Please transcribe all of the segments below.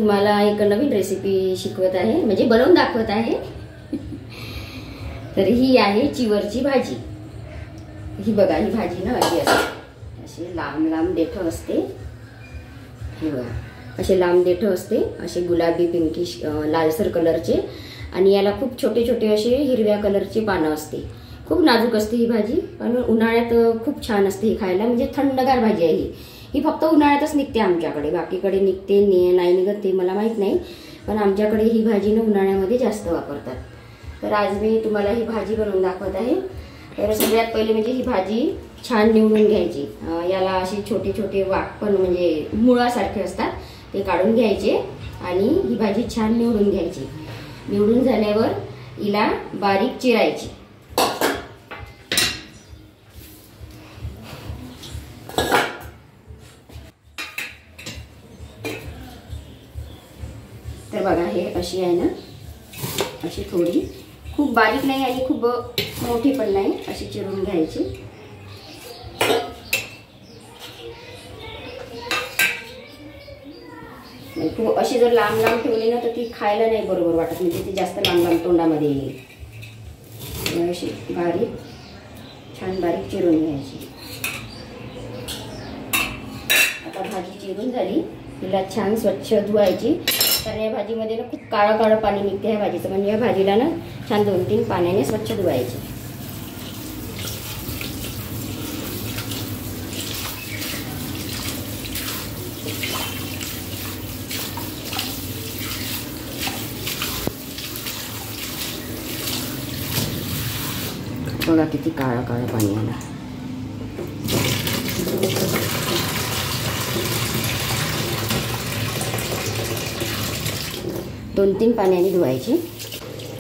तुम्हाला एक नवीन रेसिपी शिकवत आहे, म्हणजे बनवून दाखवत आहे। तर ही आहे चिवरची भाजी। ही बघा, ही भाजी ना अशी असते, अशी लांब लांब देठ असते। हे बघा, असे लांब देठ असते, असे गुलाबी पिंकिश लालसर कलरचे, आणि याला खूप छोटे छोटे असे हिरव्या कलरचे पानं असते। खूप नाजूक असते ही भाजी, पण उन्हाळ्यात खूप छान असते ही खायला, म्हणजे थंडगार भाजी आहे ही फक्त उन्हाळ्यातच निघते आमच्याकडे, बाकीकडे निघते नाही निघत ते मला माहित नाही, पण आमच्याकडे ही भाजी ना उन्हाळ्यामध्ये जास्त वापरतात। तर आज मी तुम्हाला ही भाजी बनवून दाखवत आहे। तर सगळ्यात पहिले म्हणजे ही भाजी छान निवडून घ्यायची। याला अशी छोटे छोटे वाक पण म्हणजे मुळासारखे असतात, ते काढून घ्यायचे आणि ही भाजी छान निवडून घ्यायची। निवडून झाल्यावर हिला बारीक चिरायची। तर बघा, हे अशी आहे ना, अशी थोडी खूप बारीक नाही आणि खूप मोठी पण नाही, अशी चिरून घ्यायची। खूप अशी जर लांब लांब ठेवली ना तर ती खायला नाही बरोबर वाटत, म्हणजे ती जास्त लांब लांब तोंडामध्ये येईल। अशी बारीक छान बारीक चिरून घ्यायची। आता भाजी चिरून झाली, तिला छान स्वच्छ धुवायची, कारण या भाजीमध्ये ना खूप काळं काळं पाणी निघते ह्या भाजीचं, म्हणजे या भाजीला ना छान 2-3 पाण्याने स्वच्छ धुवायचे। बघा किती काळं काळं पाणी आलं। दोन 3 पाण्याने धुवायची।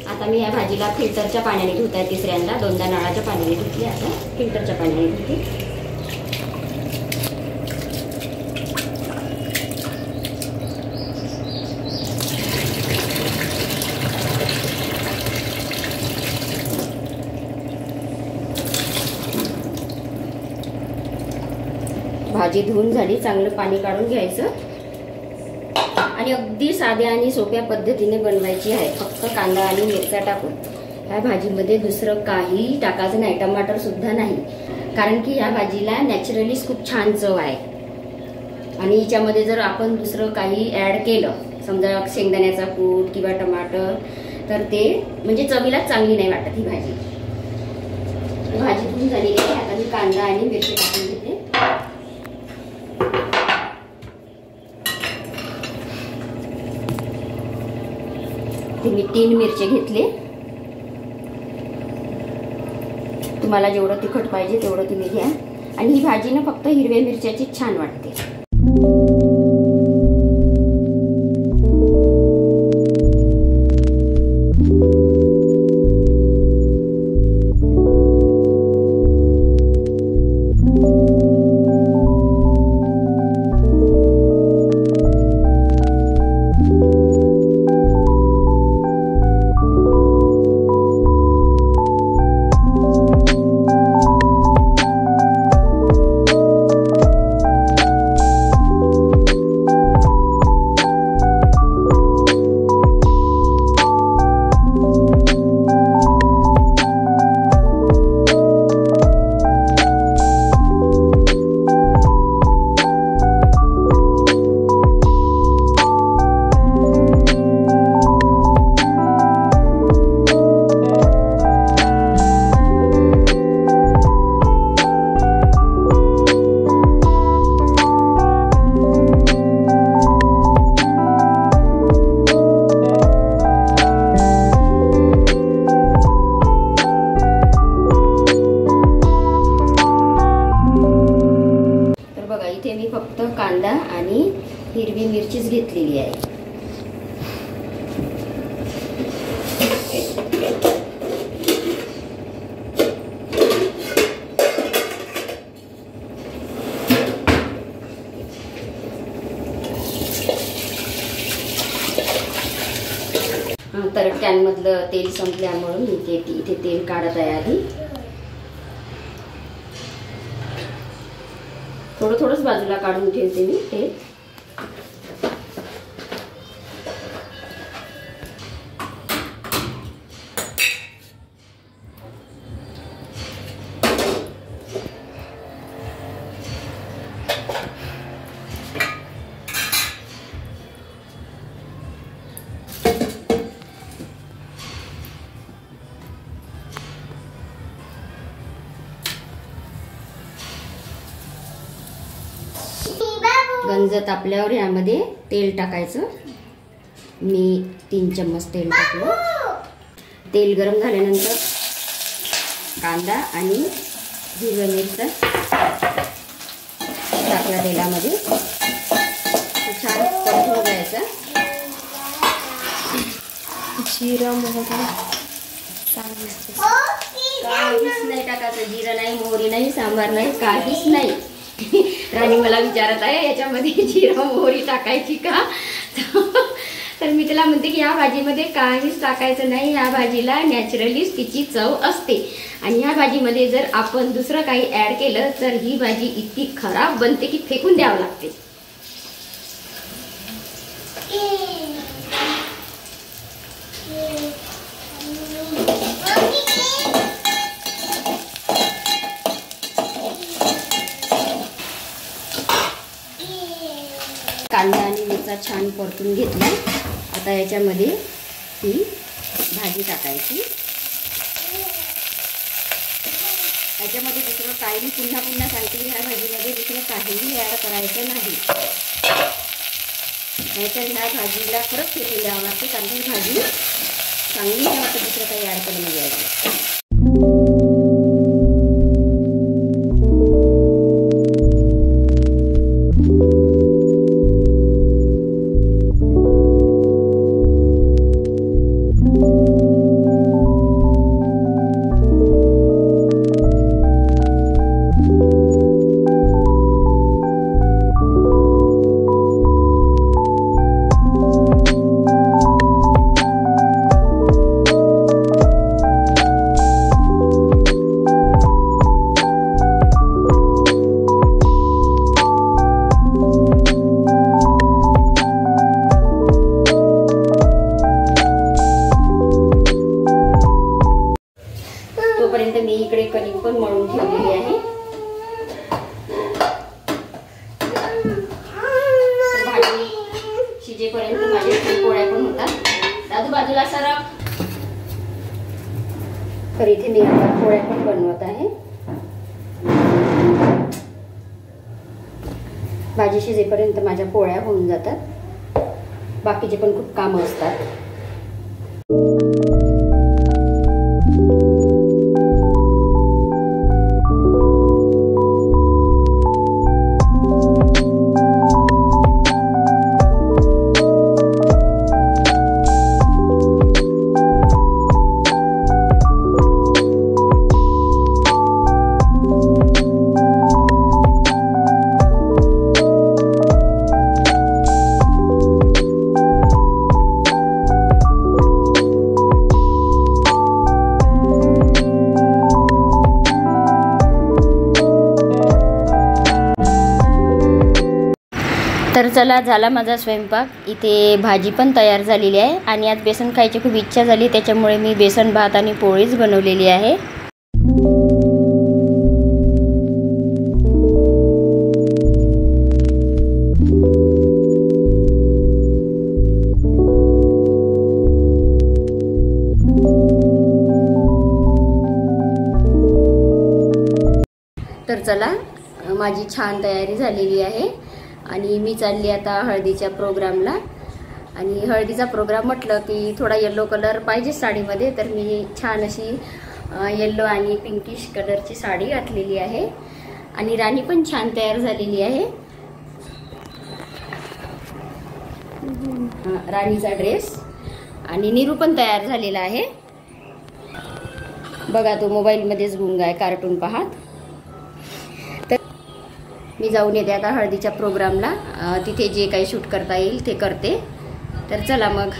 आता मी या भाजीला फिल्टरच्या पाण्याने धुत आहे तिसऱ्यांदा, 2दा नळाच्या पाण्याने धुतली, आता फिल्टरच्या पाण्याने धुते। भाजी धुवून झाली, चांगलं पाणी काढून घ्यायचं आणि अगदी साध्या आणि सोप्या पद्धतीने बनवायची आहे, फक्त कांदा आणि मिरच्या टाकून। ह्या भाजीमध्ये दुसरं काही टाकायचं नाही, टमाटर सुद्धा नाही, कारण की ह्या भाजीला नॅचरलीच खूप छान चव आहे। आणि हिच्यामध्ये जर आपण दुसरं काही ऍड केलं, समजा शेंगदाण्याचा कूट किंवा टमाटर, तर ते म्हणजे चवीला चांगली नाही वाटत ही भाजी। भाजी धुवून झालेली आहे, आता मी कांदा आणि मिरची टाकून घेते। मी 3 मिरचे घेतले, तुम्हाला जेवढं तिखट पाहिजे तेवढं तुम्ही घ्या। आणि ही भाजी ना फक्त हिरव्या मिरच्याची छान वाटते। इथे मी फक्त कांदा आणि हिरवी मिरचीच घेतलेली आहे। तर कॅनमधलं तेल संपल्यामुळे मी इथे तेल काढत आहे आधी। थोडंच बाजूला काढून ठेवते मी तेल। गंज तापल्यावर यामध्ये तेल टाकायचं. मी 3 चम्मच तेल टाकलं. तेल गरम झाल्यानंतर कांदा आणि हिरव्या मिरच्या टाकला तेलामध्ये. छान परतून घ्यायचा. जिरा मोहरी काहीच नाही टाकायचं. जिरं नाही, मोहरी नाही, सांबार नाही, काहीच नाही. राणी मला विचारत आहे याच्यामध्ये जिरा मोहरी टाकायची का. तर मी तिला म्हणते की या भाजीमध्ये काहीच टाकायचं नाही. या भाजीला नॅचरलीच तिची चव असते. आणि ह्या भाजीमध्ये जर आपण दुसरं काही ॲड केलं तर ही भाजी इतकी खराब बनते की फेकून द्यावं लागते. कांदा आणि मिरचा छान परतून घेतला. आता याच्यामध्ये ही भाजी टाकायची. याच्यामध्ये दुसरं काही पुन्हा सांगते की ह्या भाजीमध्ये दुसरं काहीही ॲड करायचं नाही. नाहीतर ह्या भाजीला परत फेकून द्यावं लागते. कारण ही भाजी चांगली नाही वाटत दुसरं काही ॲड करून घ्यायचं. तोपर्यंत मी इकडे कणिक पण मळून ठेवलेली आहे. भाजी शिजेपर्यंत माझ्या पोळ्या पण होतात. दादू बाजूला सरक. तर इथे मी आता पोळ्या पण बनवत आहे. भाजी शिजेपर्यंत माझ्या पोळ्या होऊन जातात. बाकीचे पण खूप कामं असतात. तर चला, झाला माझा स्वयंपाक. इथे भाजी पण तयार झालेली आहे आणि आज बेसन खायची खूप इच्छा झाली, त्याच्यामुळे मी बेसन भात आणि पोळीच बनवलेली आहे. तर चला, माझी छान तयारी झालेली आहे आणि मी चालली आता हळदीच्या प्रोग्रामला. आणि हळदीचा प्रोग्राम म्हटलं की थोडा येलो कलर पाहिजे साडीमध्ये, तर मी छान अशी येलो आणि पिंकिश कलरची साडी घातलेली आहे. आणि राणी पण छान तयार झालेली आहे. राणीचा ड्रेस. आणि नीरू पण तयार झालेला आहे. बघा, तो मोबाईलमध्येच गुंग आहे कार्टून पाहत. तर मी जाऊन येते आता हळदीच्या प्रोग्रामला. तिथे जे काही शूट करता येईल ते करते. तर चला मग.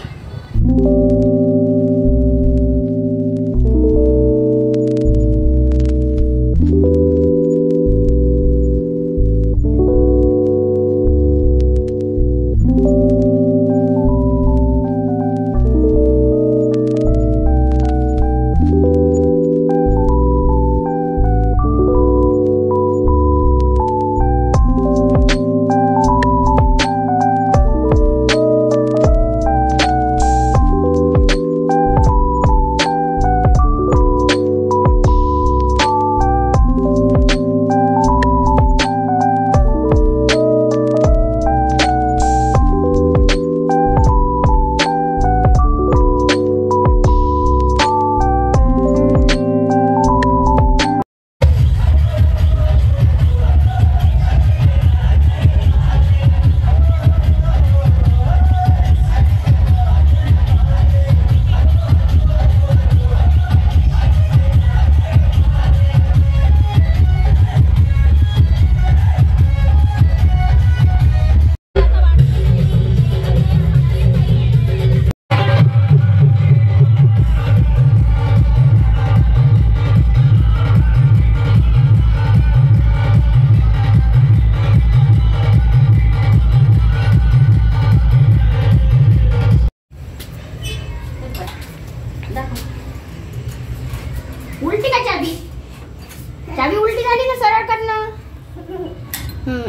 चावी उलटी झाली ना, सरळ करणं.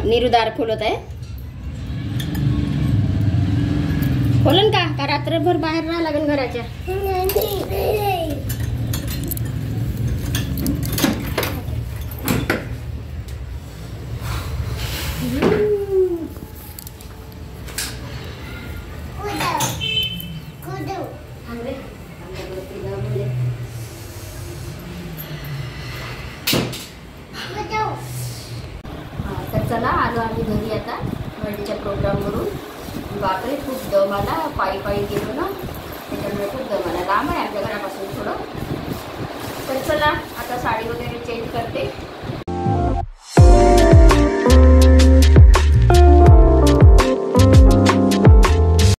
नीरू दार खोलत आहे. खोलन का रात्रभर बाहेर राहा लागेल घराच्या. तर चला आलो आम्ही घरी आता हळदीच्या प्रोग्रामवरून. बापरे खूप दम आला, पायी गेलो ना, त्याच्यामुळे खूप दम आला. लांब आहे आपल्या घरापासून थोडं. तर चला आता साडी वगैरे चेंज करते